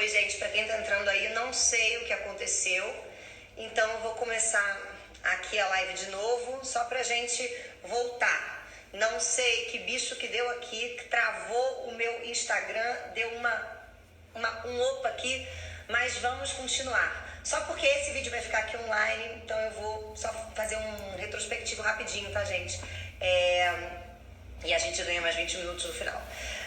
Oi, gente, pra quem tá entrando aí, não sei o que aconteceu, então eu vou começar aqui a live de novo, só pra gente voltar. Não sei que bicho que deu aqui, que travou o meu Instagram, deu um opa aqui, mas vamos continuar. Só porque esse vídeo vai ficar aqui online, então eu vou só fazer um retrospectivo rapidinho, tá, gente? E a gente ganha mais 20 minutos no final.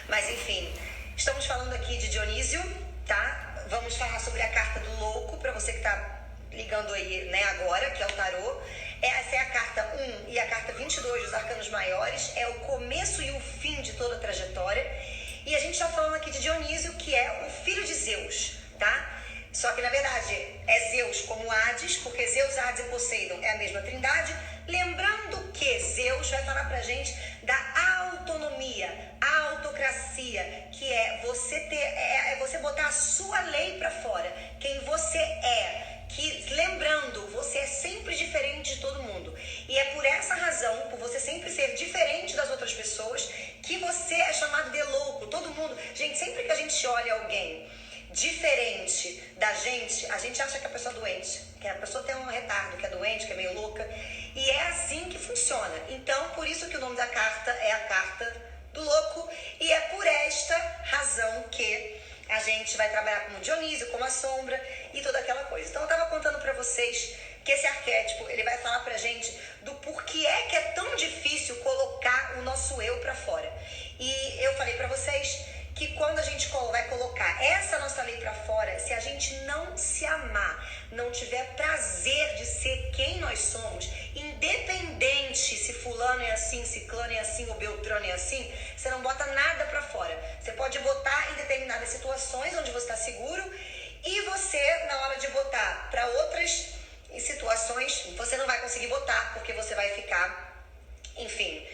Mas, enfim, estamos falando aqui de Dionísio, tá? Vamos falar sobre a carta do louco, pra você que tá ligando aí, né, agora, que é o tarô. Essa é a carta 1 e a carta 22 dos arcanos maiores. É o começo e o fim de toda a trajetória. E a gente tá falando aqui de Dionísio, que é o filho de Zeus, tá? Só que, na verdade, é Zeus como Hades, porque Zeus, Hades e Poseidon é a mesma trindade. Lembrando que Zeus vai falar pra gente da autonomia, a autocracia, que é você você botar a sua lei pra fora, quem você é. Que, lembrando, você é sempre diferente de todo mundo. E é por essa razão, por você sempre ser diferente das outras pessoas, que você é chamado de louco. Todo mundo, gente, sempre que a gente olha alguém diferente da gente, a gente acha que a pessoa é doente, que a pessoa tem um retardo, que é doente, que é meio louca, e é assim que funciona. Então, por isso que o nome da carta é a carta do louco, e é por esta razão que a gente vai trabalhar como Dionísio, como a sombra e toda aquela coisa. Então, eu tava contando pra vocês que esse arquétipo, ele vai falar pra gente do porquê é que é tão difícil colocar o nosso eu pra fora. E eu falei pra vocês que quando a gente vai colocar essa nossa lei pra fora, se a gente não se amar, não tiver prazer de ser quem nós somos, independente se fulano é assim, ciclano é assim ou beltrano é assim, você não bota nada pra fora. Você pode botar em determinadas situações onde você está seguro, e você, na hora de botar pra outras situações, você não vai conseguir botar, porque você vai ficar, enfim,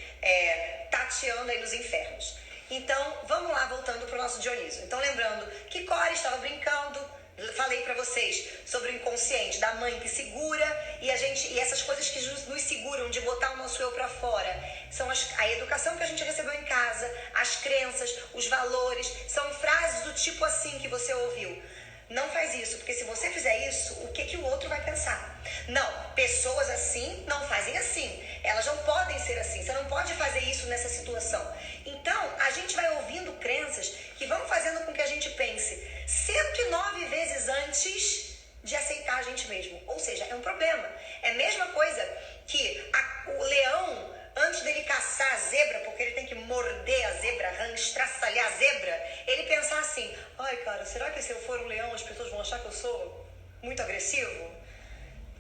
tateando aí nos infernos. Então, vamos lá, voltando para o nosso Dionísio. Então, lembrando que Core estava brincando, falei para vocês sobre o inconsciente da mãe que segura, e essas coisas que nos seguram de botar o nosso eu para fora são a educação que a gente recebeu em casa, as crenças, os valores, são frases do tipo assim que você ouviu. Não faz isso, porque se você fizer isso, o que o outro vai pensar? Não, pessoas assim não fazem assim. Elas não podem ser assim. Você não pode fazer isso nessa situação. Então, a gente vai ouvindo crenças que vão fazendo com que a gente pense 109 vezes antes de aceitar a gente mesmo. Ou seja, é um problema. É a mesma coisa que o leão, antes dele caçar a zebra, porque ele tem que morder a zebra, estraçalhar a zebra, ele pensar assim: ai, cara, será que se eu for um leão as pessoas vão achar que eu sou muito agressivo?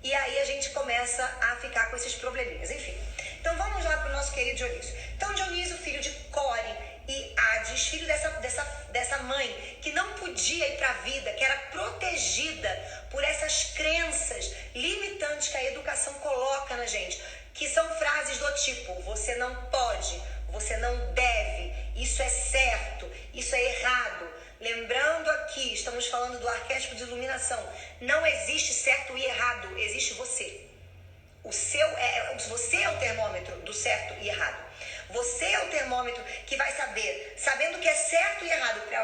E aí a gente começa a ficar com esses probleminhas. Enfim, então vamos lá para o nosso querido Dionísio. Então, Dionísio, filho de Core e Hades, filho dessa mãe que não podia ir para a vida, que era protegida por essas crenças limitantes que a educação coloca na gente, que são frases do tipo: você não pode, você não deve, isso é certo, isso é errado. Lembrando aqui, estamos falando do arquétipo de iluminação. Não existe certo e errado, existe você. Você é o termômetro do certo e errado. Você é o termômetro que vai saber, sabendo que é certo e errado para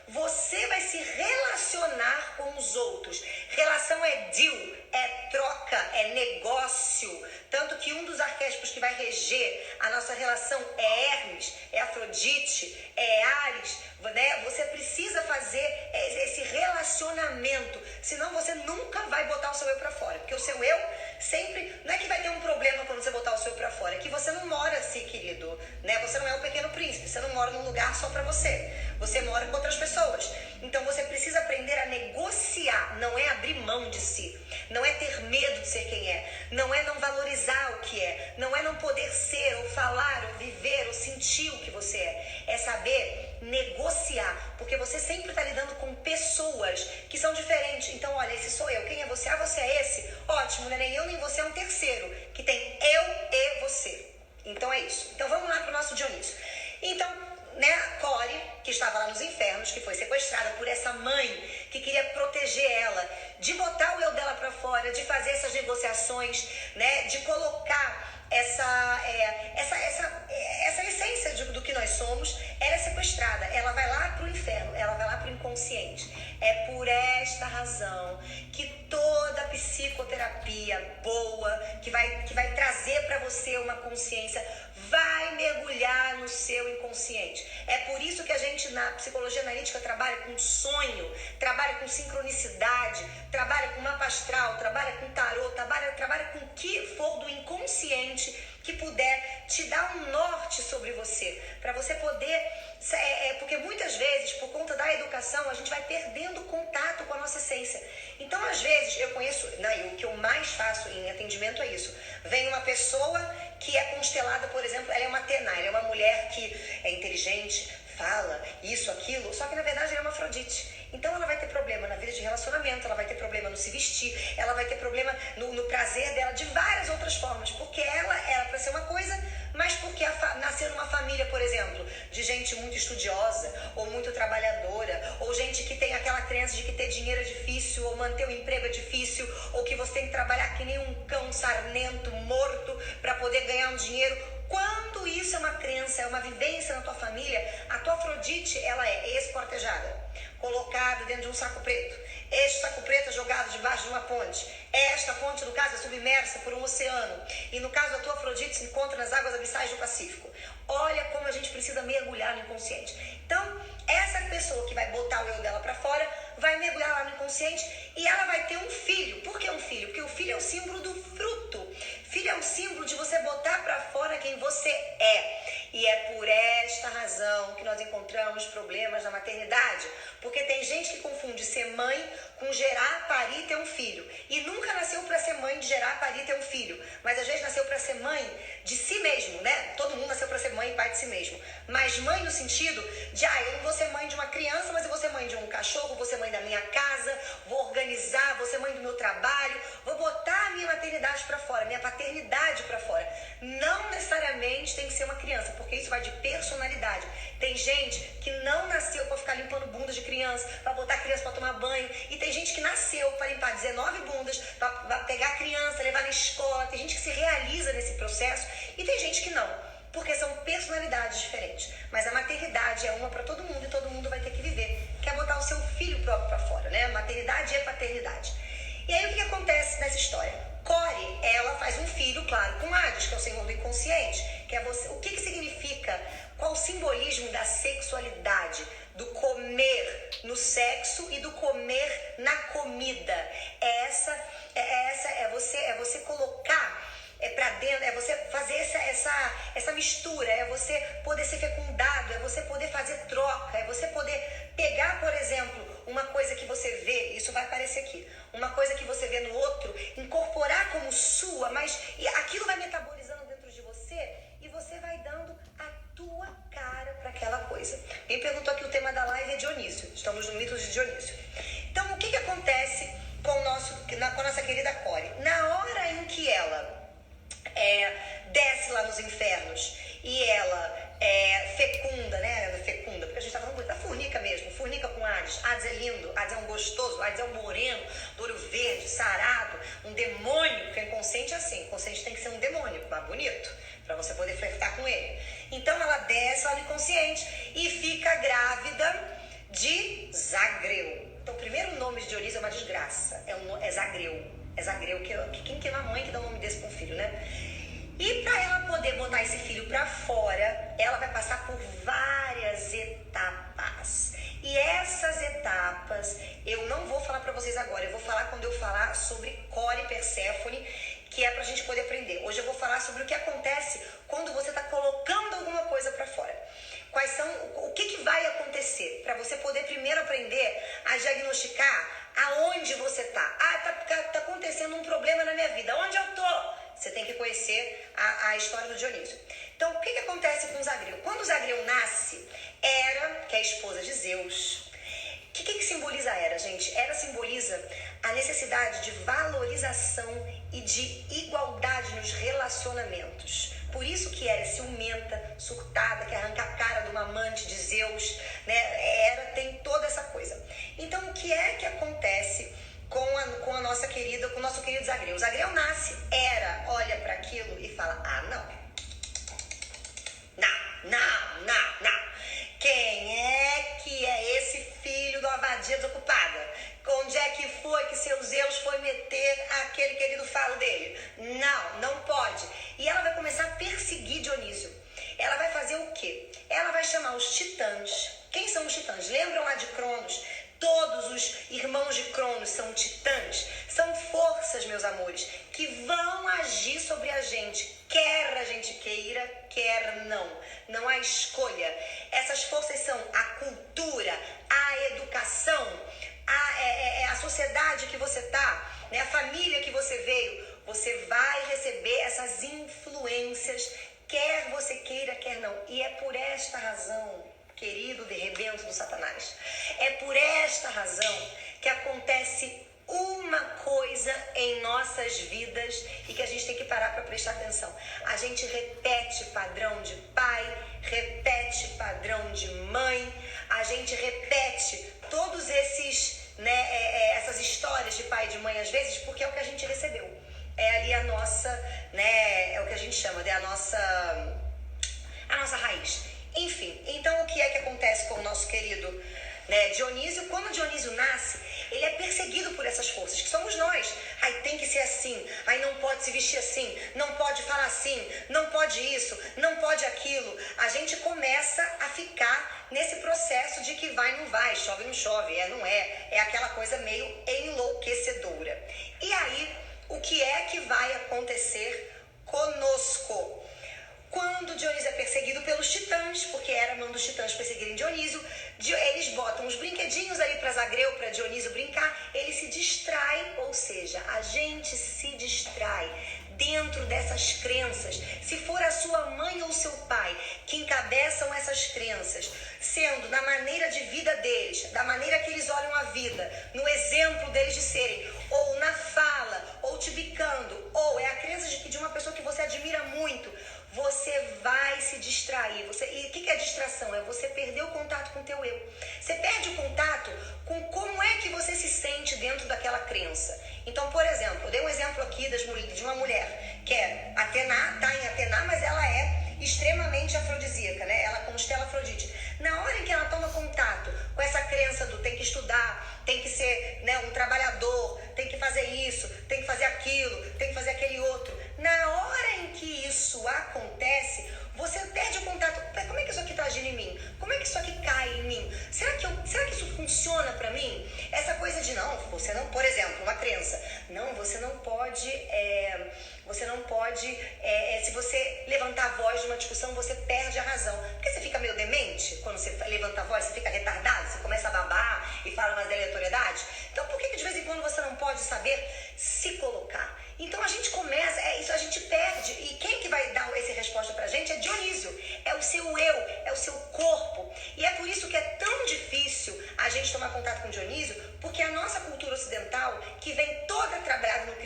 você vai se relacionar com os outros. Relação é deal, é troca, é negócio. Tanto que um dos arquétipos que vai reger a nossa relação é Hermes, é Afrodite, é Ares, né? Você precisa fazer esse relacionamento, senão você nunca vai botar o seu eu pra fora. Porque o seu eu sempre, não é que vai ter um problema quando você botar o seu eu pra fora, é que você não mora assim, querido, né? Você não é o pequeno príncipe, você não mora num lugar só pra você. Você mora com outras pessoas. Então você precisa aprender a negociar, não é abrir mão de si, não é ter medo de ser quem é, não é não valorizar o que é, não é não poder ser, ou falar, ou viver, ou sentir o que você é saber negociar, porque você sempre está lidando com pessoas que são diferentes. Então, olha, esse sou eu, quem é você? Ah, você é esse? Ótimo, não é nem eu nem você, é um terceiro, que tem eu e você. Então é isso. Então vamos lá para o nosso Dionísio. Então, né, Core, que estava lá nos infernos, que foi sequestrada por essa mãe que queria proteger ela, de botar o eu dela para fora, de fazer essas negociações, né, de colocar essa essência do que nós somos, ela é sequestrada, ela vai lá pro inferno, ela vai lá pro inconsciente. inconsciente. É por esta razão que toda psicoterapia boa, que vai trazer para você uma consciência, vai mergulhar no seu inconsciente. É por isso que a gente na psicologia analítica trabalha com sonho, trabalha com sincronicidade, trabalha com mapa astral, trabalha com tarô, trabalha com o que for do inconsciente que puder te dar um norte sobre você, para você poder, porque muitas vezes, por conta da educação, a gente vai perdendo contato com a nossa essência. Então, às vezes, eu conheço, o que eu mais faço em atendimento é isso. Vem uma pessoa que é constelada, por exemplo, ela é uma Atena, ela é uma mulher que é inteligente, fala isso, aquilo, só que na verdade ela é uma Afrodite. Então ela vai ter problema na vida de relacionamento, ela vai ter problema no se vestir, ela vai ter problema no prazer dela de várias outras formas, porque ela era para ser uma coisa, mas porque nasceu numa família, por exemplo, de gente muito estudiosa, ou muito trabalhadora, ou gente que tem aquela crença de que ter dinheiro é difícil, ou manter um emprego é difícil, ou que você tem que trabalhar que nem um cão sarnento, morto, para poder ganhar um dinheiro. Quando isso é uma crença, é uma vivência na tua família, a tua Afrodite, ela é esquartejada, colocada dentro de um saco preto. Este saco preto é jogado debaixo de uma ponte. Esta ponte, no caso, é submersa por um oceano. E no caso, a tua Afrodite se encontra nas águas abissais do Pacífico. Olha como a gente precisa mergulhar no inconsciente. Então, essa pessoa que vai botar o eu dela pra fora, vai mergulhar lá no inconsciente e ela vai ter um filho. Por que um filho? Porque o filho é o símbolo do fruto. Filho é um símbolo de você botar pra fora quem você é. E é por esta razão que nós encontramos problemas na maternidade. Porque tem gente que confunde ser mãe com gerar, parir e ter um filho. E nunca nasceu para ser mãe de gerar, parir e ter um filho. Mas às vezes nasceu para ser mãe de si mesmo, né? Todo mundo nasceu para ser mãe e pai de si mesmo. Mas mãe no sentido de, eu não vou ser mãe de uma criança, mas eu vou ser mãe de um cachorro, vou ser mãe da minha casa, vou organizar, vou ser mãe do meu trabalho, vou botar a minha maternidade para fora, minha paternidade para fora. Não necessariamente tem que ser uma criança, porque isso vai de personalidade. Tem gente que não nasceu para ficar limpando bundas de criança, para botar a criança para tomar banho, e tem gente que nasceu para limpar 19 bundas, para pegar a criança, levar na escola. Tem gente que se realiza nesse processo e tem gente que não, porque são personalidades diferentes. Mas a maternidade é uma para todo mundo e todo mundo vai ter que viver. Quer botar o seu filho próprio para fora, né? Maternidade é paternidade. E aí o que acontece nessa história? Core, ela faz um filho, claro, com Hades, que é o senhor do inconsciente, que é você. O que significa? Qual o simbolismo da sexualidade, do comer no sexo e do comer na comida? É você colocar para dentro, é você fazer essa mistura, é você poder ser fecundado, é você poder fazer troca, é você poder pegar, por exemplo, uma coisa que você vê, isso vai aparecer aqui, uma coisa que você vê no outro, incorporar como sua, mas aquilo vai metabolizando dentro de você e você vai dando a tua cara para aquela coisa. Quem perguntou aqui, o tema da live é Dionísio, estamos no mito de Dionísio. Então, o que acontece com a nossa querida Core? Na hora em que ela desce lá nos infernos e ela fecunda, né? Ela é fecunda, porque a gente tá falando da fornica mesmo, fornica com Hades. Hades é lindo, Hades é um gostoso, Hades é um moreno, do olho verde, sarado, um demônio, porque o inconsciente é assim, o inconsciente tem que ser um demônio, mais bonito, pra você poder flertar com ele. Então ela desce lá no inconsciente e fica grávida de Zagreu. Então o primeiro nome de Dionísio é uma desgraça, é Zagreu. É Zagreu, quem que é uma mãe que dá um nome desse pra um filho, né? E para ela poder botar esse filho para fora, ela vai passar por várias etapas. E essas etapas, eu não vou falar para vocês agora, eu vou falar quando eu falar sobre Core e Perséfone, que é pra gente poder aprender. Hoje eu vou falar sobre o que acontece quando você tá colocando alguma coisa para fora. O que vai acontecer para você poder primeiro aprender a diagnosticar aonde você tá. Tá acontecendo um problema na minha vida. Onde eu tô? Você tem que conhecer a história do Dionísio. Então, o que acontece com Zagreu? Quando Zagreu nasce, Hera, que é a esposa de Zeus, o que simboliza Hera, gente? Hera simboliza a necessidade de valorização e de igualdade nos relacionamentos. Por isso que Hera é ciumenta, surtada, que arranca a cara de uma amante de Zeus, né? Hera tem toda essa coisa. Então, o que é que acontece com o nosso querido Zagreu? Zagreu nasce, Hera olha para aquilo e fala, não. Quem é que é esse filho do Havaí? dia desocupada? Onde é que foi que seu Zeus foi meter aquele querido falo dele? Não, não pode. E ela vai começar a perseguir Dionísio. Ela vai fazer o quê? Ela vai chamar os titãs. Quem são os titãs? Lembram lá de Cronos? Todos os irmãos de Cronos são titãs. São forças, meus amores, que vão agir sobre a gente. Quer a gente queira, quer não. Não há escolha. Essas forças são a cultura, a educação, a sociedade que você está, né? A família que você veio. Você vai receber essas influências, quer você queira, quer não. E é por esta razão, querido de rebento do Satanás, é por esta razão que acontece uma coisa em nossas vidas e que a gente tem que parar para prestar atenção. A gente repete padrão de pai, repete padrão de mãe, a gente repete todos esses, né, essas histórias de pai e de mãe às vezes, porque é o que a gente recebeu. É ali a nossa, né, é o que a gente chama de a nossa raiz. Enfim, então o que é que acontece com o nosso querido, né, Dionísio? Quando Dionísio nasce, ele é perseguido por essas forças, que somos nós. Aí tem que ser assim, aí não pode se vestir assim, não pode falar assim, não pode isso, não pode aquilo. A gente começa a ficar nesse processo de que vai, não vai, chove, não chove, não é. É aquela coisa meio enlouquecedora. E aí, o que é que vai acontecer conosco? Quando Dionísio é perseguido pelos titãs, porque era mão dos titãs perseguirem Dionísio, eles botam os brinquedinhos ali para Zagreu, para Dionísio brincar, ele se distrai, ou seja, a gente se distrai dentro dessas crenças. Se for a sua mãe ou seu pai que encabeçam essas crenças, sendo na maneira de vida deles, da maneira que eles olham a vida, no exemplo deles de serem, ou na fala, ou te bicando, ou é a crença de uma pessoa que você admira muito, você vai se distrair. E o que é distração? É você perder o contato com o teu eu. Você perde o contato com como é que você se sente dentro daquela crença. Então, por exemplo, eu dei um exemplo aqui de uma mulher que é Atena, tá em Atena, mas ela é extremamente afrodisíaca, né? Ela constela Afrodite. Na hora em que ela toma contato com essa crença do tem que estudar, tem que ser, né, um trabalhador, tem que fazer isso, tem que fazer aquilo, tem que fazer aquele outro. Na hora em que isso acontece, você perde o contato. Como é que isso aqui está agindo em mim? Como é que isso aqui cai em mim? Será que isso funciona para mim? Essa coisa de não, você não, por exemplo, uma crença. Não, você não pode, se você levantar a voz numa discussão, você perde a razão. Porque você fica meio demente quando você levanta a voz, você fica retardado, você começa a babar e fala umas aleatoriedades. Então por que de vez em quando você não pode saber se colocar? Então a gente começa, isso a gente perde. E quem que vai dar essa resposta pra gente é Dionísio. É o seu eu, é o seu corpo. E é por isso que é tão difícil a gente tomar contato com Dionísio, porque a nossa cultura ocidental, que vem toda trabalhada no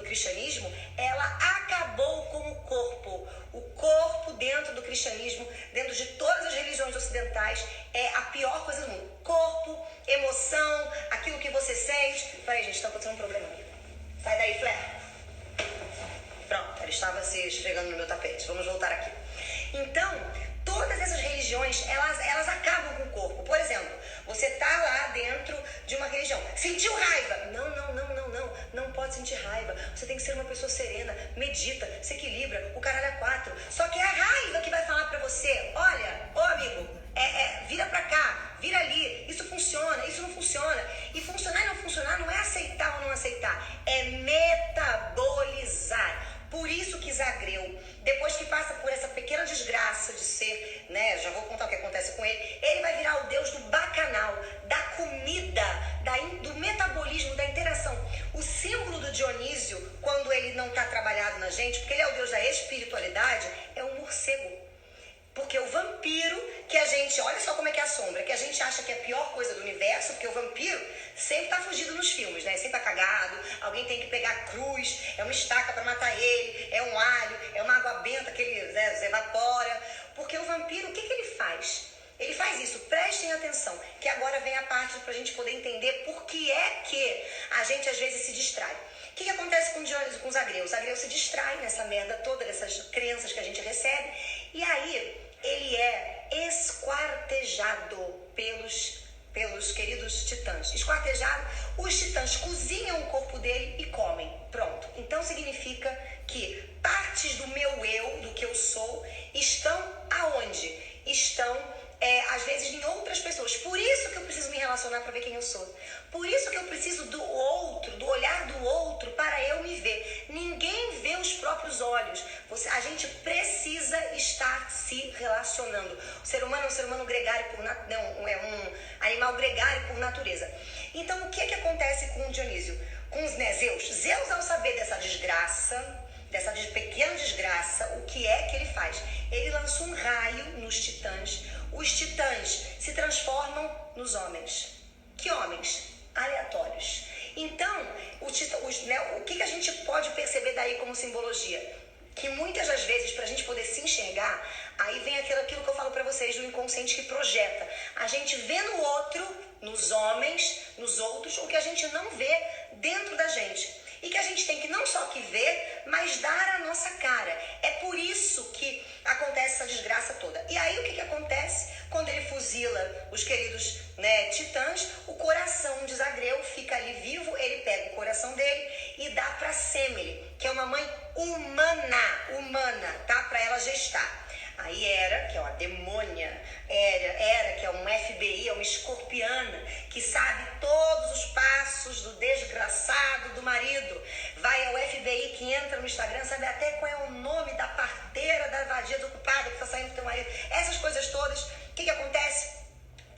cristianismo, ela acabou com o corpo. O corpo dentro do cristianismo, dentro de todas as religiões ocidentais, é a pior coisa do mundo. Corpo, emoção, aquilo que você sente. Peraí, gente, tá acontecendo um problema aqui. Sai daí, Flair. Pronto, ela estava se esfregando no meu tapete. Vamos voltar aqui. Então, todas essas religiões, elas acabam com o corpo. Por exemplo, você tá lá dentro de uma religião. Sentiu raiva? Não pode sentir raiva. Você tem que ser uma pessoa serena, medita, se equilibra, o caralho é 4. Só que é a raiva que vai falar pra você, olha, ô amigo, vira pra cá, vira ali, isso funciona, isso não funciona. E funcionar e não funcionar não é aceitar ou não aceitar, é metabolizar. Por isso que Zagreu, depois que passa por essa pequena desgraça de ser, né, já vou contar o que acontece com ele, ele vai virar o deus do bacanal, da comida, do metabolismo, da interação. O símbolo do Dionísio, quando ele não está trabalhado na gente, porque ele é o deus da espiritualidade, é um morcego. Porque o vampiro, que a gente, olha só como é que é a sombra, que a gente acha que é a pior coisa do universo, porque o vampiro sempre tá fugido nos filmes, né? Sempre tá cagado, alguém tem que pegar a cruz, é uma estaca pra matar ele, é um alho, é uma água benta que ele evapora. Porque o vampiro, o que ele faz? Ele faz isso, prestem atenção, que agora vem a parte pra gente poder entender por que é que a gente às vezes se distrai. O que acontece com o Zagreu? O Zagreu se distrai nessa merda toda, dessas crenças que a gente recebe, e aí ele é esquartejado pelos queridos titãs. titãs. Esquartejado, os titãs cozinham o corpo dele e comem. Pronto. Então significa que partes do meu eu, do que eu sou, estão aonde? Estão, às vezes, em outras pessoas. Por isso que eu preciso me relacionar para ver quem eu sou. Por isso que eu preciso do outro, do olhar do outro, para eu me ver. Ninguém vê os próprios olhos. A gente precisa estar se relacionando. O ser humano é um ser humano gregário, é um animal gregário por natureza. Então, o que acontece com o Dionísio? Com os Zeus? Zeus, ao saber dessa desgraça, dessa pequena desgraça, o que é que ele faz? Ele lança um raio nos titãs. Os titãs se transformam nos homens. Que homens? Aleatórios. Então, o que a gente pode perceber daí como simbologia? Que muitas das vezes, para a gente poder se enxergar, aí vem aquilo que eu falo para vocês do inconsciente que projeta. A gente vê no outro, nos homens, nos outros, o que a gente não vê dentro da gente. E que a gente tem que não só que ver, mas dar a nossa cara. É por isso que acontece essa desgraça toda. E aí o que acontece? Quando ele fuzila os queridos, titãs, o coração de Zagreu fica ali vivo, ele pega o coração dele e dá para Semele, que é uma mãe humana, tá? Para ela gestar. Aí Hera, que é uma demônia, Hera, que é um FBI, é uma escorpiana, que sabe todos os passos do desgraçado do marido. Vai ao FBI que entra no Instagram, sabe até qual é o nome da parteira da vadia desocupada que está saindo do teu marido. Essas coisas todas, o que acontece?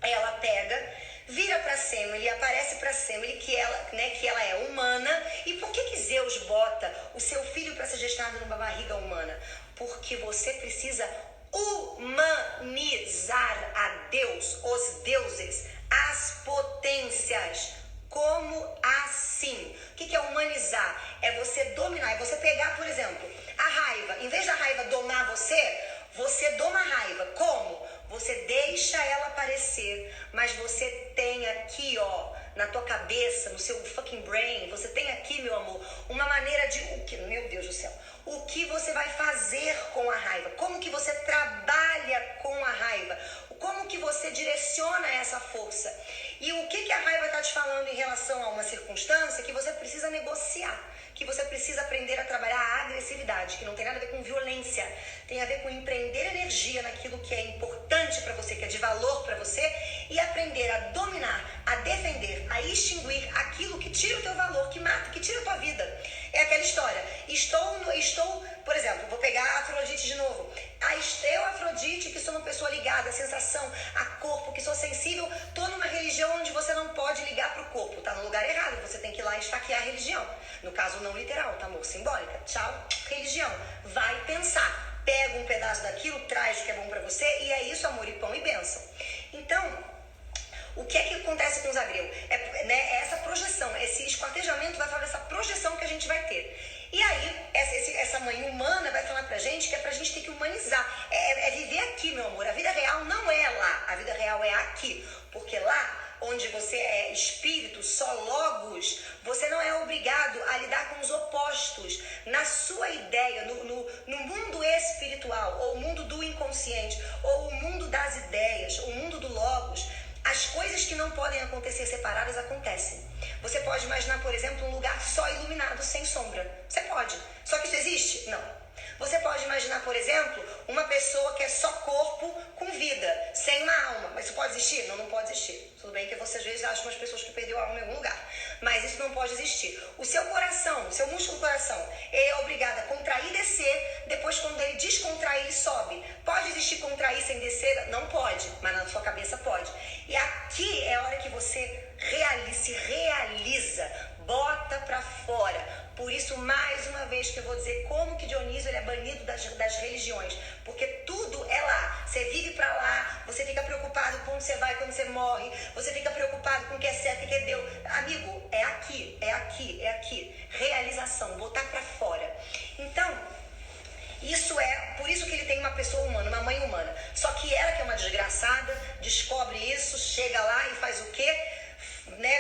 Ela pega, vira para Semele e aparece para Semele que ela é humana. E por que Zeus bota o seu filho para ser gestado numa barriga humana? Porque você precisa humanizar a Deus, os deuses, as potências. Como assim? O que é humanizar? É você dominar, é você pegar, por exemplo, a raiva. Em vez da raiva domar você doma a raiva. Como? Você deixa ela aparecer, mas você tem aqui, na tua cabeça, no seu fucking brain, você tem aqui, meu amor, uma maneira de... Meu Deus do céu. O que você vai fazer com a raiva? Como que você trabalha com a raiva? Como que você direciona essa força? E o que a raiva está te falando em relação a uma circunstância que você precisa negociar? Que você precisa aprender a trabalhar a agressividade, que não tem nada a ver com violência, tem a ver com empreender energia naquilo que é importante para você, que é de valor para você, e aprender a dominar, a defender, a extinguir aquilo que tira o teu valor, que mata, que tira a tua vida. É aquela história, estou, por exemplo, vou pegar a Afrodite de novo. Eu, Afrodite, que sou uma pessoa ligada à sensação, a corpo, que sou sensível, estou numa religião onde você não pode ligar pro corpo, tá no lugar errado, você tem que ir lá esfaquear a religião. No caso não literal, tá, amor? Simbólica. Tchau, religião. Vai pensar, pega um pedaço daquilo, traz o que é bom pra você, e é isso, amor e pão e bênção. Então, o que é que acontece com o Zagreu? Essa projeção, esse esquartejamento vai falar dessa projeção que a gente vai ter. E aí, essa mãe humana vai falar pra gente que é pra gente ter que humanizar. É viver aqui, meu amor. A vida real não é lá. A vida real é aqui. Porque lá, onde você é espírito, só logos, você não é obrigado a lidar com os opostos. Na sua ideia, no mundo espiritual, ou o mundo do inconsciente, ou o mundo das ideias, o mundo do logos, as coisas que não podem acontecer separadas acontecem. Você pode imaginar, por exemplo, um lugar só iluminado, sem sombra. Você pode. Só que isso existe? Não. Você pode imaginar, por exemplo, uma pessoa que é só corpo com vida, sem uma alma. Mas isso pode existir? Não, não pode existir. Tudo bem que você às vezes acha umas pessoas que perdeu a alma em algum lugar. Mas isso não pode existir. O seu coração, o seu músculo do coração, ele é obrigado a contrair e descer. Depois, quando ele descontrair, ele sobe. Pode existir contrair sem descer? Não pode. Mas na sua cabeça pode. E aqui é a hora que você se realiza. Bota pra fora. Por isso, mais uma vez que eu vou dizer como que Dionísio ele é banido das religiões. Porque tudo é lá. Você vive pra lá, você fica preocupado com onde você vai, quando você morre. Você fica preocupado com o que é certo e o que é Deus. Amigo, é aqui, é aqui, é aqui. Realização, botar pra fora. Então, por isso que ele tem uma pessoa humana, uma mãe humana. Só que ela, que é uma desgraçada, descobre isso, chega lá e faz o quê?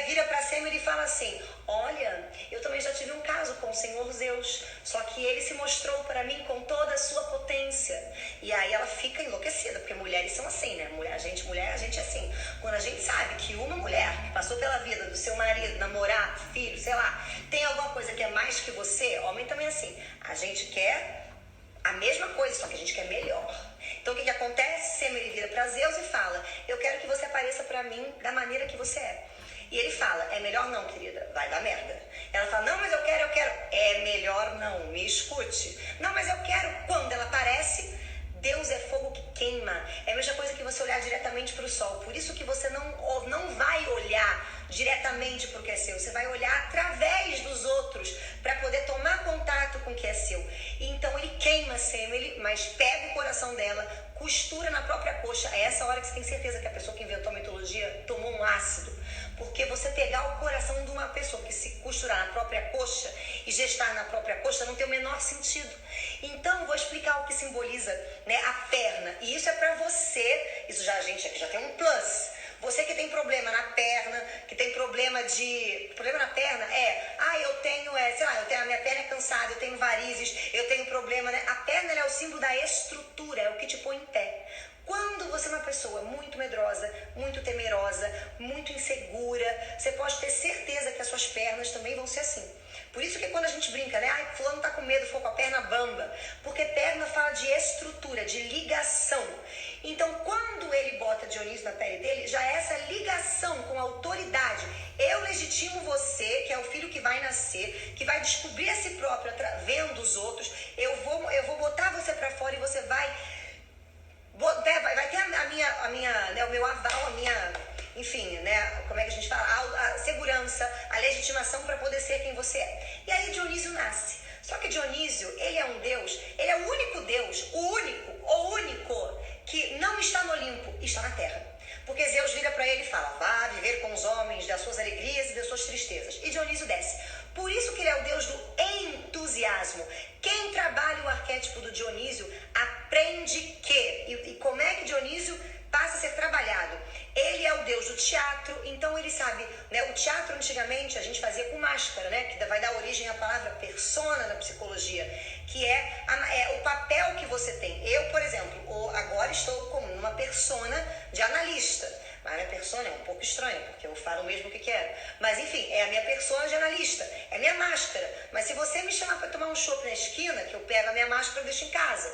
Vira pra Semele e fala assim: olha, eu também já tive um caso com o Senhor Zeus, só que ele se mostrou para mim com toda a sua potência. E aí ela fica enlouquecida, porque mulheres são assim, né? A gente é assim. Quando a gente sabe que uma mulher que passou pela filho, sei lá, tem alguma coisa que é mais que você, homem também é assim, a gente quer a mesma coisa, só que a gente quer melhor. Então o que acontece? Sêmen, ele vira pra Zeus e fala, eu quero que você apareça pra mim da maneira que você é. E ele fala, é melhor não, querida, vai dar merda. Ela fala, não, mas eu quero. É melhor não, me escute. Não, mas eu quero. Quando ela aparece, Deus é fogo que queima. É a mesma coisa que você olhar diretamente para o sol. Por isso que você não vai olhar diretamente para o que é seu. Você vai olhar através dos outros para poder tomar contato com o que é seu. E então ele queima Sêmen, mas pega o coração dela, costura na própria coxa. É essa hora que você tem certeza que a pessoa que inventou a mitologia tomou um ácido. Porque você pegar o coração de uma pessoa que se costurar na própria coxa e gestar na própria coxa não tem o menor sentido. Então, vou explicar o que simboliza, né, a perna. E isso é pra você, isso já a gente já tem um plus. Você que tem problema na perna, que tem problema na perna eu tenho, sei lá, a minha perna é cansada, eu tenho varizes, eu tenho problema, né? A perna, ela é o símbolo da estrutura, é o que te põe em pé. Quando você é uma pessoa muito medrosa, muito temerosa, muito insegura, você pode ter certeza que as suas pernas também vão ser assim. Por isso que quando a gente brinca, né? Ai, fulano tá com medo, ficou com a perna bamba. Porque perna fala de estrutura, de ligação. Então, quando ele bota Dionísio na pele dele, já é essa ligação com a autoridade. Eu legitimo você, que é o filho que vai nascer, que vai descobrir a si próprio, vendo os outros. Eu vou botar você pra fora e você vai ter o meu aval, enfim, né, como é que a gente fala, a segurança, a legitimação para poder ser quem você é. E aí Dionísio nasce. Só que Dionísio, ele é um deus, ele é o único deus, o único que não está no Olimpo, está na terra. Porque Zeus vira para ele e fala, vá viver com os homens das suas alegrias e das suas tristezas. E Dionísio desce. Por isso que ele é o deus do entusiasmo. Quem trabalha o arquétipo do Dionísio aprende e como é que Dionísio passa a ser trabalhado? Ele é o deus do teatro, então ele sabe, né? O teatro antigamente a gente fazia com máscara, né? Que vai dar origem à palavra persona na psicologia, que é o papel que você tem. Eu, por exemplo, agora estou como uma persona de analista. Mas a minha persona é um pouco estranha, porque eu falo mesmo o que quero. Mas enfim, é a minha persona de analista, é a minha máscara. Mas se você me chamar para tomar um chopp na esquina, que eu pego a minha máscara e deixo em casa.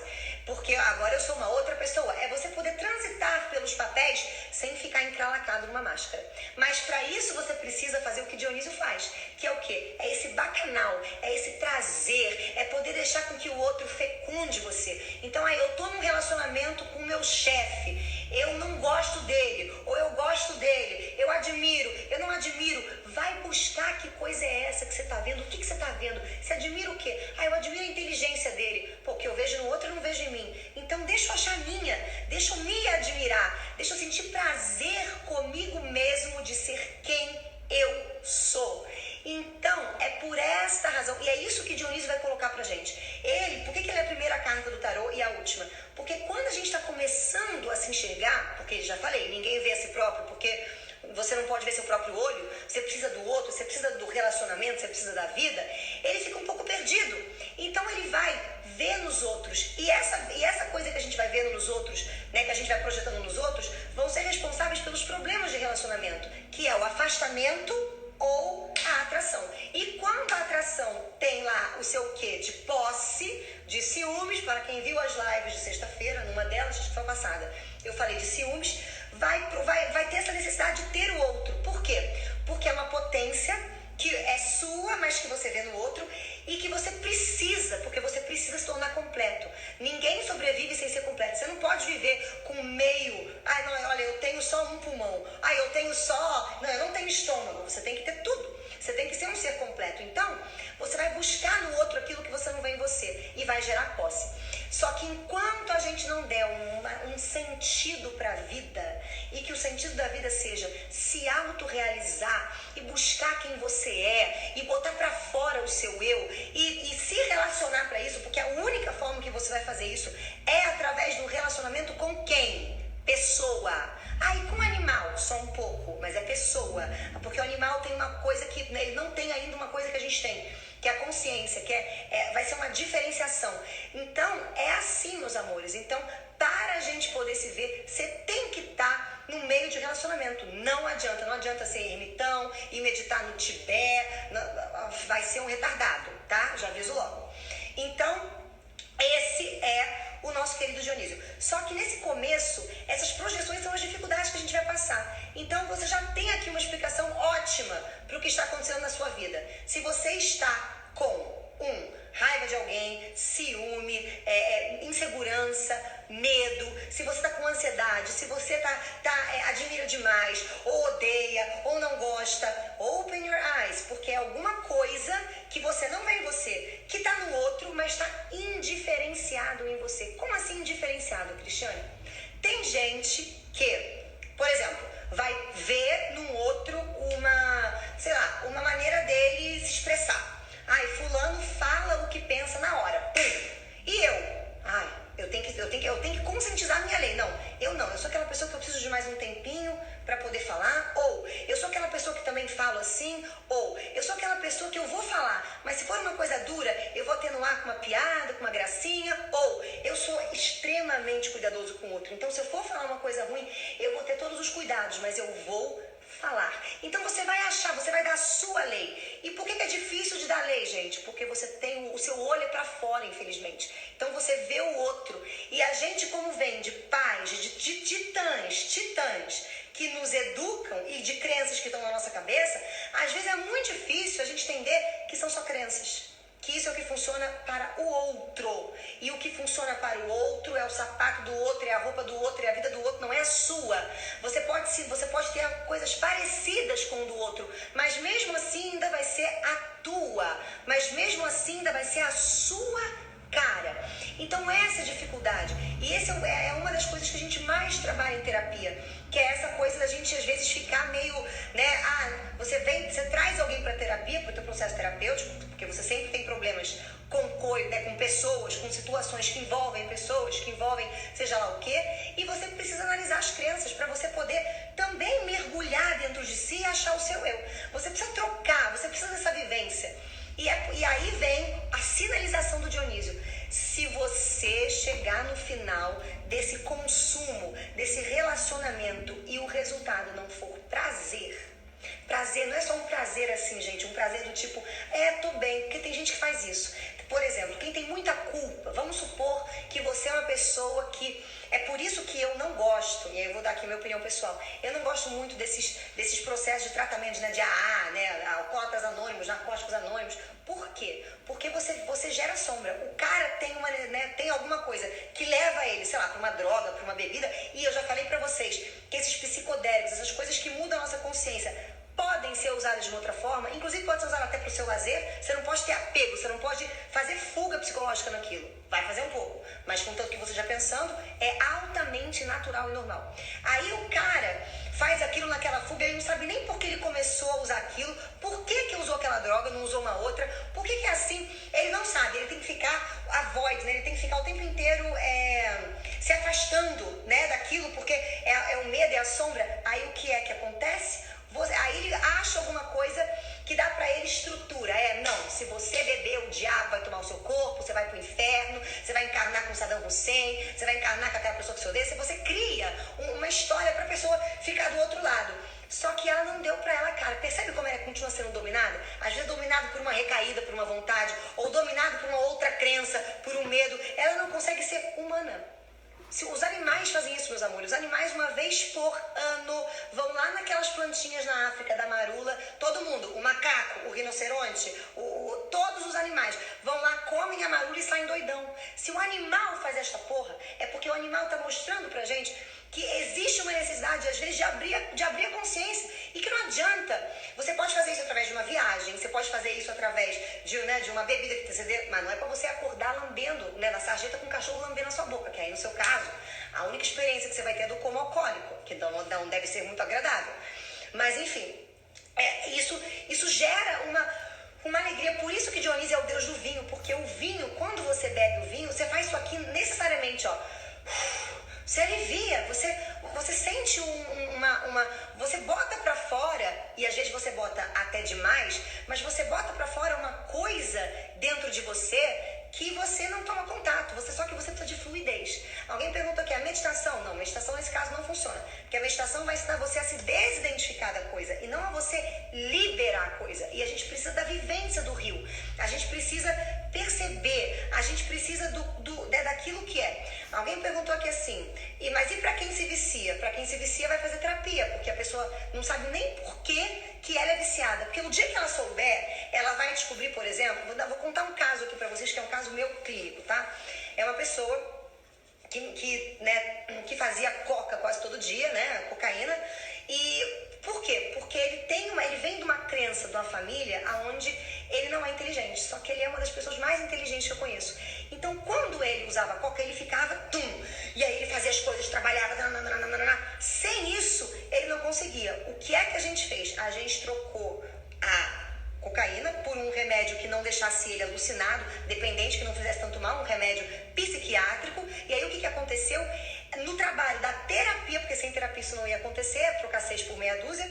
Porque agora eu sou uma outra pessoa. É você poder transitar pelos papéis sem ficar encralacado numa máscara. Mas para isso você precisa fazer o que Dionísio faz. Que é o quê? É esse bacanal, é esse trazer, é poder deixar com que o outro fecunde você. Então aí eu tô num relacionamento com o meu chefe. Eu não gosto dele, ou eu gosto dele, eu admiro, eu não admiro. Vai buscar que coisa é essa que você está vendo, o que você está vendo. Você admira o quê? Eu admiro a inteligência dele. Pô, o que eu vejo no outro eu não vejo em mim. Então deixa eu achar a minha, deixa eu me admirar, deixa eu sentir prazer comigo mesmo de ser quem eu sou. Então, é por esta razão, e é isso que Dionísio vai colocar pra gente. Por que ele é a primeira carta do tarô e a última? Porque quando a gente está começando a se enxergar, porque já falei, ninguém vê a si próprio, porque você não pode ver seu próprio olho, você precisa do outro, você precisa do relacionamento, você precisa da vida, ele fica um pouco perdido. Então ele vai ver nos outros, e essa coisa que a gente vai vendo nos outros, né, que a gente vai projetando nos outros, vão ser responsáveis pelos problemas de relacionamento, que é o afastamento ou a atração. E quando a atração tem lá o seu quê? De posse, de ciúmes, para quem viu as lives de sexta-feira, numa delas, acho que foi passada, eu falei de ciúmes, vai ter essa necessidade de ter o outro. Por quê? Porque é uma potência que é sua, mas que você vê no outro, e que você precisa, porque você precisa se tornar completo. Ninguém sobrevive sem ser completo. Você não pode viver com meio, olha, eu tenho só um pulmão, eu não tenho estômago. Você tem que ter tudo. Você tem que ser um ser completo. Então, você vai buscar no outro aquilo que você não vê em você e vai gerar posse. Só que enquanto a gente não der um sentido para a vida, e que o sentido da vida seja se autorrealizar e buscar quem você é e botar para fora o seu eu e se relacionar para isso, porque a única forma que você vai fazer isso é através do relacionamento com quem? Pessoa. E com animal, só um pouco, mas é pessoa. Porque o animal tem uma coisa que ele não tem ainda, uma coisa que a gente tem, que é a consciência, que vai ser uma diferenciação. Então, é assim, meus amores. Então, para a gente poder se ver, você tem que estar no meio de relacionamento. Não adianta ser ermitão e meditar no Tibete, vai ser um retardado, tá? Já aviso logo. Então, esse é o nosso querido Dionísio. Só que nesse começo, essas projeções são as dificuldades que a gente vai passar. Então você já tem aqui uma explicação ótima para o que está acontecendo na sua vida. Se você está com raiva de alguém, ciúme, insegurança, medo, se você está com ansiedade, se você admira demais, ou odeia, ou não gosta, open your eyes, porque é alguma coisa que você não vê em você, que está no outro, mas está indiferenciado em você. Como assim indiferenciado, Cristiane? Tem gente que, por exemplo, vai ver no outro uma maneira dele se expressar. Ai, fulano fala o que pensa na hora. Pum. E eu tenho que conscientizar a minha lei. Eu sou aquela pessoa que eu preciso de mais um tempinho para poder falar. Ou eu sou aquela pessoa que também falo assim. Ou eu sou aquela pessoa que eu vou falar, mas se for uma coisa dura, eu vou atenuar com uma piada, com uma gracinha. Ou eu sou extremamente cuidadoso com o outro. Então, se eu for falar uma coisa ruim, eu vou ter todos os cuidados, mas eu vou falar. Então você vai dar a sua lei. E por que é difícil de dar lei, gente? Porque você tem o seu olho para fora, infelizmente. Então você vê o outro. E a gente, como vem de pais, de titãs que nos educam e de crenças que estão na nossa cabeça, às vezes é muito difícil a gente entender que são só crenças. Que isso é o que funciona para o outro. E o que funciona para o outro é o sapato do outro, é a roupa do outro, é a vida do outro, não é a sua. Você pode ter coisas parecidas com o do outro, mas mesmo assim ainda vai ser a tua. Mas mesmo assim ainda vai ser a sua cara. Então essa é a dificuldade. E essa é uma das coisas que a gente mais trabalha em terapia. Que é essa coisa da gente às vezes ficar meio, você traz alguém para terapia, para o teu processo terapêutico, porque você sempre tem problemas com pessoas, com situações que envolvem pessoas, que envolvem seja lá o quê, e você precisa analisar as crenças para você poder também mergulhar dentro de si e achar o seu eu. Você precisa trocar, você precisa dessa vivência. E aí vem a sinalização do Dionísio. Se você chegar no final desse consumo, desse relacionamento e o resultado não for prazer não é só um prazer assim, gente, um prazer do tipo, tô bem, porque tem gente que faz isso. Por exemplo, quem tem muita culpa, vamos supor que você é uma pessoa que, é por isso que eu não gosto, e aí eu vou dar aqui a minha opinião pessoal, eu não gosto muito desses processos de tratamento, de AA, alcoólatras anônimos, narcóticos anônimos. Por quê? Porque você gera sombra. O cara tem alguma coisa que leva ele, sei lá, para uma droga, para uma bebida, e eu já falei para vocês que esses psicodélicos, essas coisas que mudam a nossa consciência, podem ser usadas de uma outra forma, inclusive pode ser usado até para o seu lazer. Você não pode ter apego, você não pode fazer fuga psicológica naquilo. Vai fazer um pouco, mas contanto que você já pensando, é altamente natural e normal. Aí o cara faz aquilo naquela fuga, ele não sabe nem por que ele começou a usar aquilo, por que usou aquela droga, não usou uma outra, por que é assim, ele não sabe, ele tem que ficar avoid, ele tem que ficar o tempo inteiro se afastando daquilo, porque é o medo, é a sombra. Aí o que é que acontece? Aí ele acha alguma coisa que dá pra ele estrutura. Se você beber, o diabo vai tomar o seu corpo, você vai pro inferno, você vai encarnar com Saddam Hussein, você vai encarnar com aquela pessoa que você odeia. Você cria uma história pra pessoa ficar do outro lado. Só que ela não deu pra ela cara. Percebe como ela continua sendo dominada? Às vezes dominado por uma recaída, por uma vontade, ou dominado por uma outra crença, por um medo. Ela não consegue ser humana. Os animais fazem isso, meus amores. Os animais, uma vez por ano, vão lá naquelas plantinhas na África, da marula. Todo mundo, o macaco, o rinoceronte, todos os animais vão lá, comem a marula e saem doidão. Se o animal faz esta porra, é porque o animal tá mostrando pra gente que existe uma necessidade, às vezes, de abrir a consciência. E que não adianta. Você pode fazer isso através de uma viagem, você pode fazer isso através de uma bebida que você dê, mas não é pra você acordar lambendo, na sarjeta com o cachorro lambendo a sua boca, que aí, no seu caso, a única experiência que você vai ter é do coma alcoólico, que não deve ser muito agradável. Mas, enfim, isso gera uma alegria. Por isso que Dionísio é o deus do vinho, porque o vinho, quando você bebe o vinho, você faz isso aqui necessariamente, você alivia, você sente você bota pra fora, e às vezes você bota até demais, mas você bota pra fora uma coisa dentro de você que você não toma contato, só que você precisa de fluidez. Alguém perguntou aqui, a meditação? Não, meditação nesse caso não funciona. Porque a meditação vai ensinar você a se desidentificar da coisa e não a você liberar a coisa. E a gente precisa da vivência do rio. A gente precisa perceber, a gente precisa daquilo que é. Alguém perguntou aqui assim, mas e para quem se vicia? Para quem se vicia vai fazer terapia, porque a pessoa não sabe nem por que ela é viciada. Porque no dia que ela souber, ela vai descobrir, por exemplo, vou contar um caso aqui para vocês, que é um caso meu clínico, tá? É uma pessoa que fazia coca quase todo dia, né? Cocaína. E por quê? Porque ele vem de uma crença de uma família onde ele não é inteligente, só que ele é uma das pessoas mais inteligentes que eu conheço. Então, quando ele usava coca, ele ficava e aí ele fazia as coisas, trabalhava, sem isso, ele não conseguia. O que é que a gente fez? A gente trocou a cocaína por um remédio que não deixasse ele alucinado, dependente, que não fizesse tanto mal, um remédio psiquiátrico. E aí o que aconteceu? No trabalho da terapia, porque sem terapia isso não ia acontecer, trocar 6 por meia dúzia,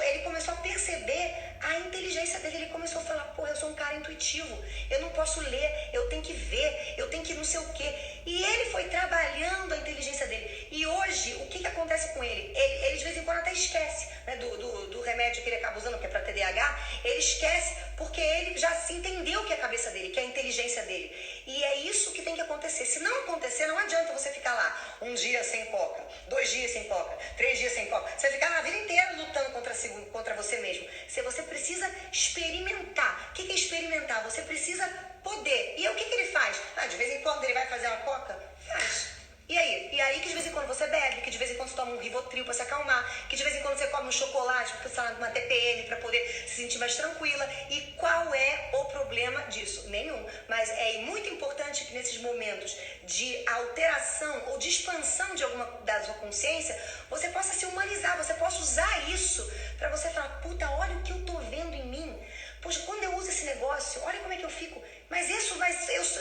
ele começou a perceber a inteligência dele. Ele começou a falar, pô, eu sou um cara intuitivo, eu não posso ler, eu tenho que ver, eu tenho que não sei o quê. E ele foi trabalhando a inteligência dele. E hoje, o que acontece com ele? Ele de vez em quando até esquece, né, do remédio que ele acaba usando, que é para TDAH. Ele esquece porque ele já se entendeu que é a cabeça dele, que é a inteligência dele. E é isso que tem que acontecer. Se não acontecer, não adianta você ficar lá 1 dia sem coca, 2 dias sem coca, 3 dias sem coca. Você vai ficar a vida inteira lutando contra você mesmo. Você precisa experimentar. O que é experimentar? Você precisa poder. E aí o que ele faz? De vez em quando ele vai fazer uma coca? Faz. E aí que de vez em quando você bebe, que de vez em quando você toma um Rivotril para se acalmar, que de vez em quando você come um chocolate, uma TPM para poder se sentir mais tranquila. E qual é o problema disso? Nenhum. Mas é muito importante que nesses momentos de alteração ou de expansão de alguma da sua consciência, você possa se humanizar, você possa usar isso para você falar, puta, olha o que eu tô vendo em mim. Poxa, quando eu uso esse negócio, olha como é que eu fico. Mas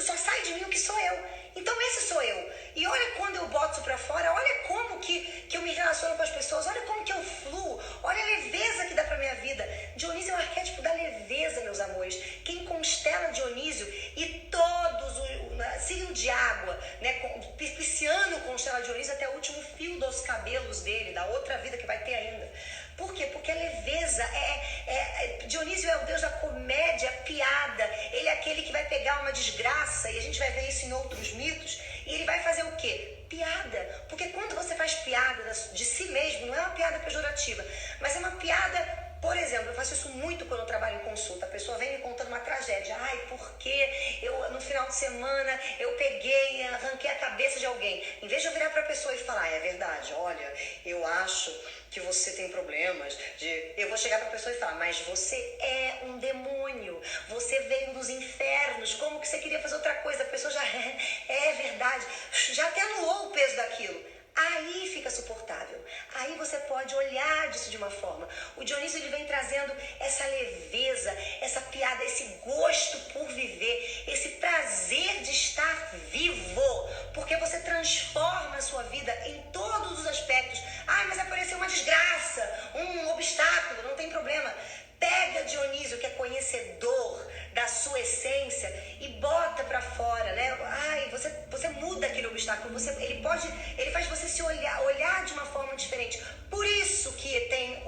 só sai de mim o que sou eu. Então esse sou eu. E olha quando eu boto isso pra fora, olha como que eu me relaciono com as pessoas, olha como que eu fluo, olha a leveza que dá pra minha vida. Dionísio é o arquétipo da leveza, meus amores. Quem constela Dionísio e todos o signo de água, né, Pisciano constela Dionísio até o último fio dos cabelos dele, da outra vida que vai ter ainda. Por quê? Porque a leveza Dionísio é o deus da comédia, piada. Ele é aquele que vai pegar uma desgraça, e a gente vai ver isso em outros mitos, e ele vai fazer o quê? Piada. Porque quando você faz piada de si mesmo, não é uma piada pejorativa, mas é uma piada. Por exemplo, eu faço isso muito quando eu trabalho em consulta. A pessoa vem me contando uma tragédia. Porque no final de semana eu peguei e arranquei a cabeça de alguém. Em vez de eu virar para a pessoa e falar, é verdade, olha, eu acho que você tem problemas eu vou chegar para a pessoa e falar, mas você é um demônio, você veio dos infernos, como que você queria fazer outra coisa? A pessoa já é verdade, já até anulou o peso daquilo. Aí fica suportável. Aí você pode olhar disso de uma forma. O Dionísio, ele vem trazendo essa leveza, essa piada, esse gosto por viver, esse prazer de estar vivo, porque você transforma a sua vida em todos os aspectos. Mas apareceu uma desgraça, um obstáculo, não tem problema. Pega Dionísio, que é conhecedor da sua essência, e bota pra fora, né? Você muda aquele obstáculo, ele faz você se olhar de uma forma diferente. Por isso que tem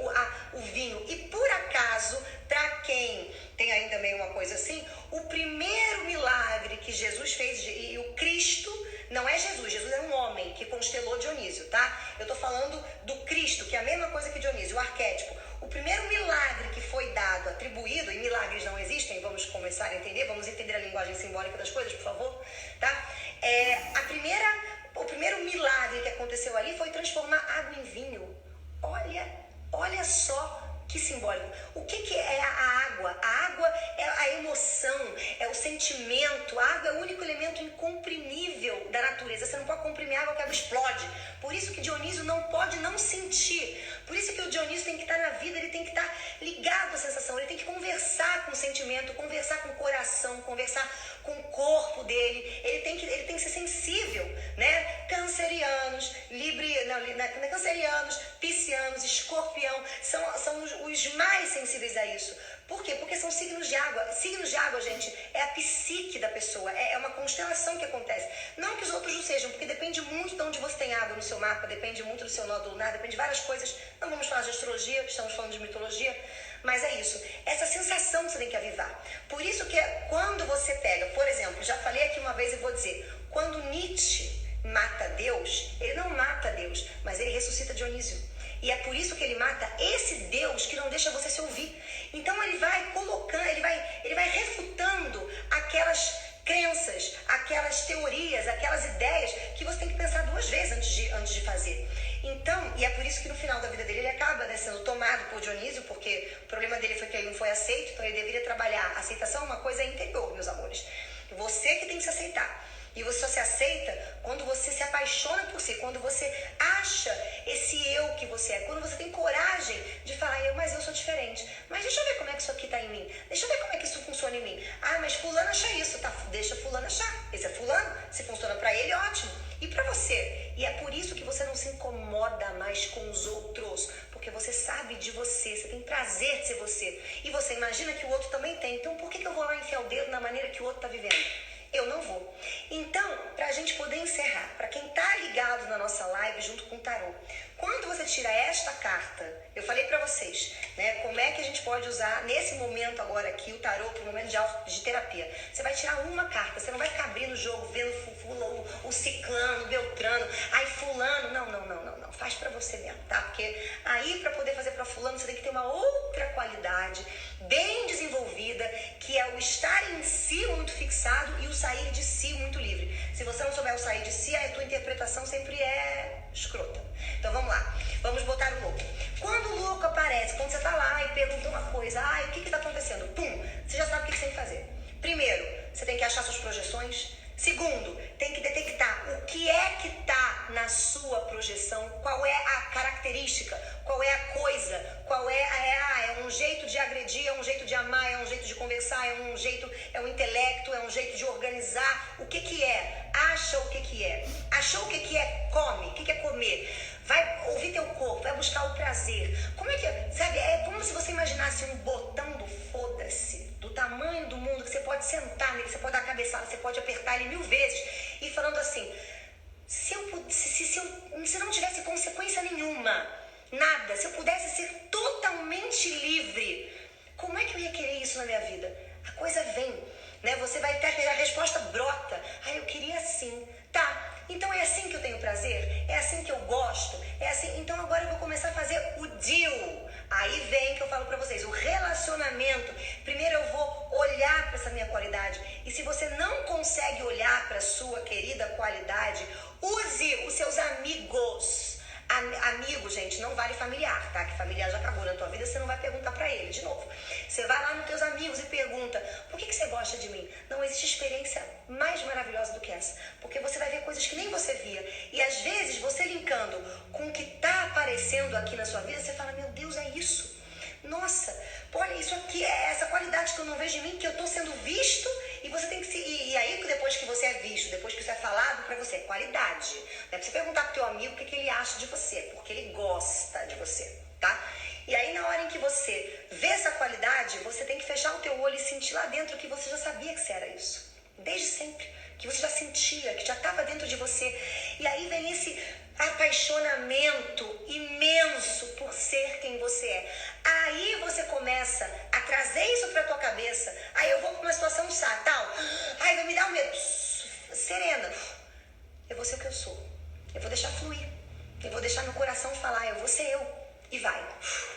o vinho. E por acaso, pra quem tem aí também uma coisa assim, o primeiro milagre que Jesus fez, e o Cristo, não é Jesus é um homem que constelou Dionísio, tá? Eu tô falando do Cristo, que é a mesma coisa que Dionísio, o arquétipo. O primeiro milagre que foi dado, atribuído, e milagres não existem, vamos começar a entender, vamos entender a linguagem simbólica das coisas, por favor, tá? O primeiro milagre que aconteceu ali foi transformar água em vinho. Olha só que simbólico. O que é a água? A água é a emoção, é o sentimento. A água é o único elemento incomprimível da natureza. Você não pode comprimir água, que a água explode. Por isso que Dionísio não pode não sentir. Por isso que o Dionísio tem que estar na vida, ele tem que estar ligado à sensação, ele tem que conversar com o sentimento, conversar com o coração, conversar com o corpo dele. Ele tem que ser sensível, né? Cancerianos, cancerianos, piscianos, escorpião, são os os mais sensíveis a isso. Por quê? Porque são signos de água. Signos de água, gente, é a psique da pessoa. É uma constelação que acontece. Não que os outros não sejam, porque depende muito de onde você tem água no seu mapa, depende muito do seu nódulo lunar, depende de várias coisas. Não vamos falar de astrologia, estamos falando de mitologia, mas é isso. Essa sensação que você tem que avivar. Por isso que quando você pega, por exemplo, já falei aqui uma vez e vou dizer, quando Nietzsche mata Deus, ele não mata Deus, mas ele ressuscita Dionísio. E é por isso que ele mata esse Deus que não deixa você se ouvir. Então ele vai colocando, ele vai refutando aquelas crenças, aquelas teorias, aquelas ideias que você tem que pensar duas vezes antes de fazer. Então, e é por isso que no final da vida dele ele acaba, né, sendo tomado por Dionísio, porque o problema dele foi que ele não foi aceito, então ele deveria trabalhar. A aceitação é uma coisa interior, meus amores. Você que tem que se aceitar. E você só se aceita quando você se apaixona por si, quando você acha esse eu que você é, quando você tem coragem de falar, mas eu sou diferente. Mas deixa eu ver como é que isso aqui tá em mim. Deixa eu ver como é que isso funciona em mim. Ah, mas fulano acha isso, tá? Deixa fulano achar. Esse é fulano, se funciona pra ele, ótimo. E pra você? E é por isso que você não se incomoda mais com os outros, porque você sabe de você tem prazer de ser você. E você imagina que o outro também tem. Então por que eu vou lá enfiar o dedo na maneira que o outro tá vivendo? Eu não vou. Então, para a gente poder encerrar, para quem tá ligado na nossa live junto com o tarô, quando você tira esta carta, eu falei para vocês, né, como é que a gente pode usar nesse momento agora aqui o tarô para o momento de terapia. Você vai tirar uma carta, você não vai ficar abrindo o jogo, vendo o ciclano, o beltrano, aí fulano, não, faz para você mesmo, tá? Porque aí para poder fazer para fulano você tem que ter uma outra qualidade bem desenvolvida, que é o estar em si muito fixado e o sair de si muito livre. Se você não souber o sair de si, a tua interpretação sempre é escrota. Então vamos lá, vamos botar o louco. Quando o louco aparece, quando você tá lá e pergunta uma coisa, o que tá acontecendo? Pum, você já sabe o que você tem que fazer. Primeiro, você tem que achar suas projeções. Segundo, tem que detectar o que é que tá na sua projeção, qual é a característica, qual é a coisa, qual é um jeito de agredir, é um jeito de amar, é um jeito de conversar, é um intelecto, é um jeito de organizar. O que é? Acha o que é. Achou o que é? Come. O que é comer? Vai ouvir teu corpo, vai buscar o prazer. Como é que, sabe, é como se você imaginasse um botão do foda-se, do tamanho do mundo, que você pode sentar nele, você pode dar a cabeçada, você pode apertar ele 1000 vezes, e falando assim, se não tivesse consequência nenhuma, nada, se eu pudesse ser totalmente livre, como é que eu ia querer isso na minha vida? A coisa vem, né? Você vai ter a resposta brota. Eu queria assim. Tá, então é assim que eu tenho prazer? É assim que eu gosto? É assim, então agora eu vou começar a fazer o deal. Aí vem que eu falo pra vocês, o relacionamento. Primeiro eu vou olhar pra essa minha qualidade. E se você não consegue olhar pra sua querida qualidade, use os seus amigos. Amigo, gente, não vale familiar, tá? Que familiar já acabou na tua vida, você não vai perguntar pra ele de novo. Você vai lá nos teus amigos e pergunta, por que você gosta de mim? Não existe experiência mais maravilhosa do que essa. Porque você vai ver coisas que nem você via. E às vezes, você linkando com o que tá aparecendo aqui na sua vida, você fala, meu Deus, é isso. Nossa, olha, isso aqui é essa qualidade que eu não vejo em mim, que eu tô sendo visto, e você tem que se... E aí, depois que você é visto, depois que isso é falado pra você, é qualidade. Né? Pra você perguntar pro teu amigo o que ele acha de você, porque ele gosta de você, tá? E aí, na hora em que você vê essa qualidade, você tem que fechar o teu olho e sentir lá dentro que você já sabia que você era isso. Desde sempre. Que você já sentia, que já estava dentro de você. E aí vem esse apaixonamento imenso por ser quem você é. Aí você começa a trazer isso pra tua cabeça. Aí eu vou pra uma situação tal. Ai, vai me dar um medo. Serena. Eu vou ser o que eu sou. Eu vou deixar fluir. Eu vou deixar meu coração falar. Eu vou ser eu. E vai.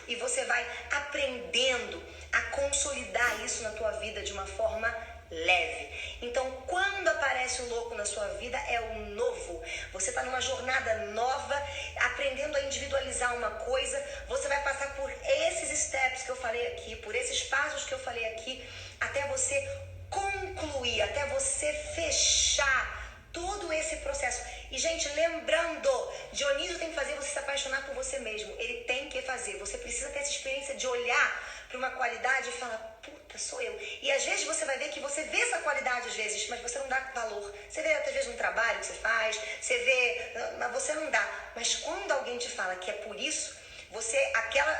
E você vai aprendendo a consolidar isso na tua vida de uma forma leve. Então, quando aparece um louco na sua vida, é o novo. Você está numa jornada nova, aprendendo a individualizar uma coisa. Você vai passar por esses steps que eu falei aqui, por esses passos que eu falei aqui, até você concluir, até você fechar todo esse processo. E, gente, lembrando, Dionísio tem que fazer você se apaixonar por você mesmo. Ele tem que fazer. Você precisa ter essa experiência de olhar para uma qualidade e falar, puta, sou eu. E às vezes você vai ver que você vê essa qualidade às vezes, mas você não dá valor. Você vê às vezes no trabalho que você faz, você vê, mas você não dá. Mas quando alguém te fala que é por isso,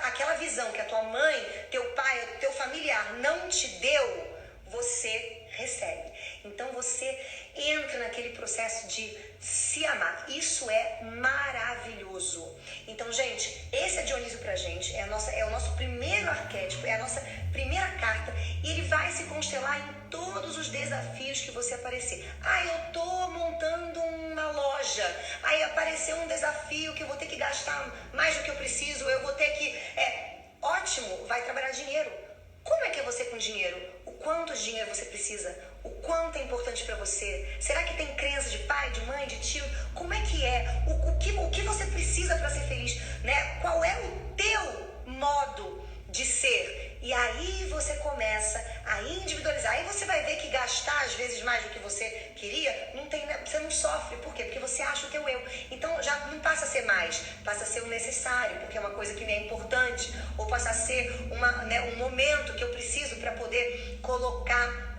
aquela visão que a tua mãe, teu pai, teu familiar não te deu, você recebe. Então você entra naquele processo de se amar. Isso é maravilhoso. Então, gente, esse é Dionísio pra gente, é o nosso primeiro arquétipo, é a nossa primeira carta, e ele vai se constelar em todos os desafios que você aparecer. Eu tô montando uma loja, aí apareceu um desafio que eu vou ter que gastar mais do que eu preciso, eu vou ter que... Ótimo, vai trabalhar dinheiro. Como é que é você com dinheiro? O quanto de dinheiro você precisa? O quanto é importante para você? Será que tem crença de pai, de mãe, de tio? Como é que é? O que você precisa para ser feliz? Né? Qual é o teu modo de ser? E aí você começa a individualizar. Aí você vai ver que gastar às vezes mais do que você queria, você não sofre. Por quê? Porque você acha o teu eu. Então já não passa a ser mais, passa a ser o necessário, porque é uma coisa que me é importante. Ou passa a ser um momento que eu preciso para poder colocar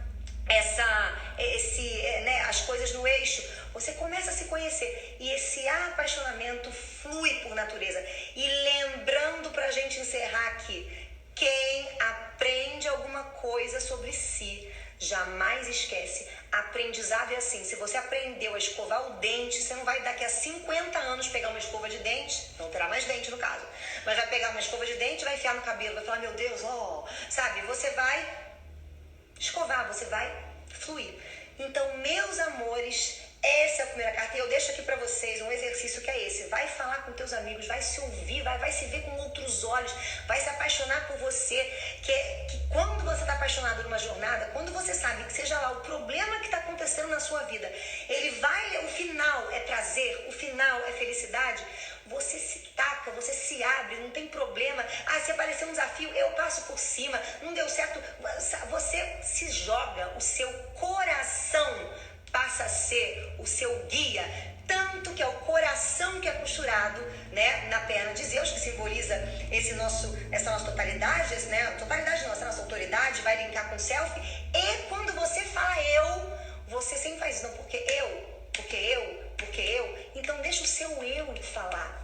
as coisas no eixo. Você começa a se conhecer e esse apaixonamento flui por natureza. E lembrando, pra gente encerrar aqui, quem aprende alguma coisa sobre si jamais esquece. Aprendizado é assim: se você aprendeu a escovar o dente, você não vai daqui a 50 anos pegar uma escova de dente, não terá mais dente no caso, mas vai pegar uma escova de dente, vai enfiar no cabelo, vai falar, meu Deus, sabe? Você vai escovar, você vai fluir. Então, meus amores, essa é a primeira carta, e eu deixo aqui pra vocês um exercício que é esse: vai falar com teus amigos, vai se ouvir, vai se ver com outros olhos, vai se apaixonar por você, que quando você tá apaixonado numa jornada, quando você sabe que seja lá o problema que tá acontecendo na sua vida, o final é prazer, o final é felicidade, você se taca, você se abre, não tem problema. Se aparecer um desafio, eu passo por cima, não deu certo, você se joga, o seu coração passa a ser o seu guia, tanto que é o coração que é costurado, né, na perna de Zeus, que simboliza essa nossa totalidade, essa nossa autoridade, vai linkar com o self. E quando você fala você sempre faz isso, não, porque eu. Então deixa o seu eu falar,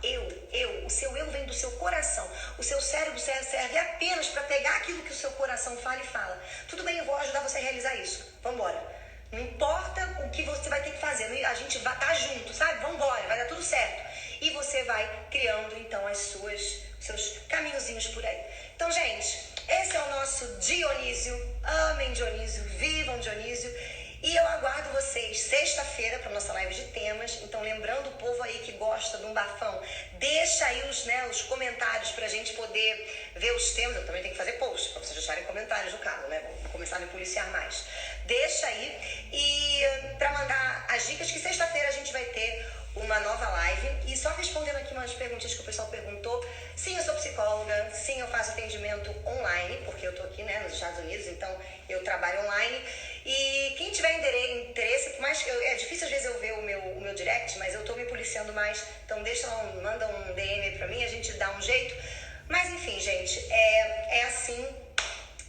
o seu eu vem do seu coração. O seu cérebro serve apenas para pegar aquilo que o seu coração fala e fala. Tudo bem, eu vou ajudar você a realizar isso, vambora. Não importa o que você vai ter que fazer, a gente vai estar junto, sabe? Vambora, vai dar tudo certo. E você vai criando, então, seus caminhozinhos por aí. Então, gente, esse é o nosso Dionísio. Amem Dionísio, vivam Dionísio. E eu aguardo vocês sexta-feira para nossa live de temas. Então, lembrando o povo aí que gosta de um bafão, deixa aí os comentários pra gente poder ver os temas. Eu também tenho que fazer post para vocês deixarem comentários no canal, né? Vou começar a me policiar mais. Deixa aí. E para mandar as dicas, que sexta-feira a gente vai ter uma nova live. E só respondendo aqui umas perguntas que o pessoal perguntou: sim, eu sou psicóloga, sim, eu faço atendimento online, porque eu tô aqui, né, nos Estados Unidos, então eu trabalho online. E quem tiver interesse, por mais que é difícil às vezes eu ver o meu direct, mas eu tô me policiando mais, então manda um DM pra mim, a gente dá um jeito. Mas enfim, gente, é assim.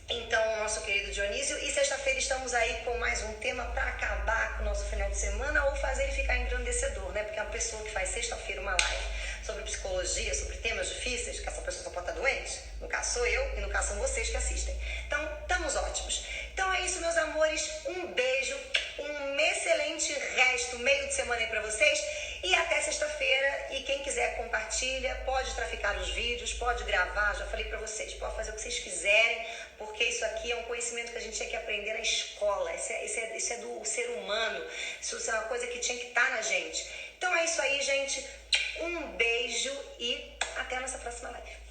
Então, nosso querido Dionísio, e sexta-feira estamos aí com mais um tema para acabar com o nosso final de semana ou fazer ele ficar engrandecedor, né? Porque a pessoa que faz sexta-feira uma live sobre psicologia, sobre temas difíceis, que essa pessoa só pode estar doente, no caso sou eu e no caso são vocês que assistem. Então, estamos ótimos. Então é isso, meus amores, um beijo, um excelente resto, meio de semana aí para vocês. E até sexta-feira, e quem quiser compartilha, pode traficar os vídeos, pode gravar, já falei pra vocês, pode fazer o que vocês quiserem, porque isso aqui é um conhecimento que a gente tinha que aprender na escola, isso é do ser humano, isso é uma coisa que tinha que estar na gente. Então é isso aí, gente, um beijo e até a nossa próxima live.